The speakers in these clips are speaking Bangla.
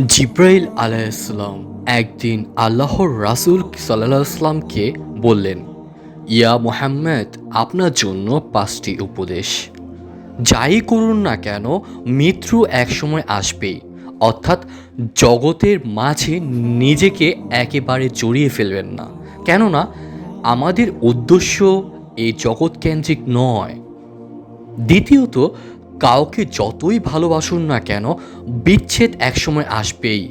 জিব্রাইল আলাইহিসসালাম একদিন আল্লাহর রাসূল সাল্লাল্লাহু আলাইহি সাল্লামকে বললেন, ইয়া মুহাম্মদ, আপনার জন্য 5টি উপদেশ। যাই করুন না কেন, মৃত্যু একসময় আসবেই। অর্থাৎ জগতের মাঝে নিজেকে একেবারে জড়িয়ে ফেলবেন না, কেননা আমাদের উদ্দেশ্য এই জগৎকেন্দ্রিক নয়। দ্বিতীয়ত, কাউকে যতই ভালোবাসুন না কেন, বিচ্ছেদ একসময় আসবেই।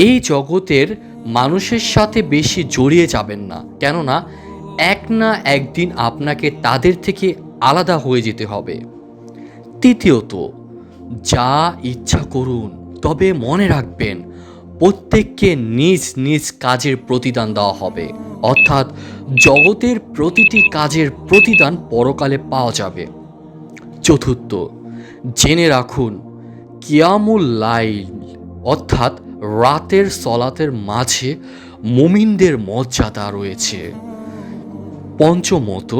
এই জগতের মানুষের সাথে বেশি জড়িয়ে যাবেন না, কেননা এক না একদিন আপনাকে তাদের থেকে আলাদা হয়ে যেতে হবে। তৃতীয়ত, যা ইচ্ছা করুন, তবে মনে রাখবেন প্রত্যেককে নিজ নিজ কাজের প্রতিদান দেওয়া হবে। অর্থাৎ জগতের প্রতিটি কাজের প্রতিদান পরকালে পাওয়া যাবে। চতুর্থ, জেনে রাখুন কিয়ামুল লাইল অর্থাৎ রাতের সলাতের মাঝে মুমিনদের মর্যাদা রয়েছে। পঞ্চমত,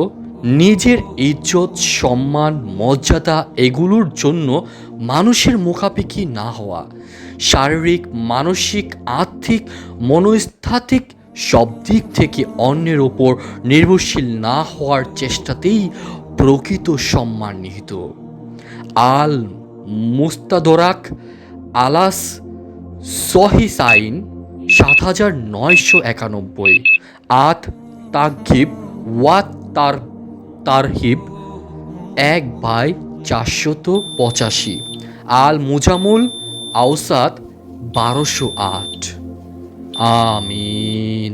নিজের ইজ্জত, সম্মান, মর্যাদা এগুলোর জন্য মানুষের মুখাপেক্ষি না হওয়া। শারীরিক, মানসিক, আর্থিক, মনস্তাত্ত্বিক সব দিক থেকে অন্যের ওপর নির্ভরশীল না হওয়ার চেষ্টাতেই প্রকৃত সম্মান নিহিত। আল মুস্তাদরাক আলাস সহিসাইন ৭৯৯৯, আত তাগিব ওয়াত তারহিব ১/৪৮৫, আল মুজামুল আওসাত ১২০৮। আমিন।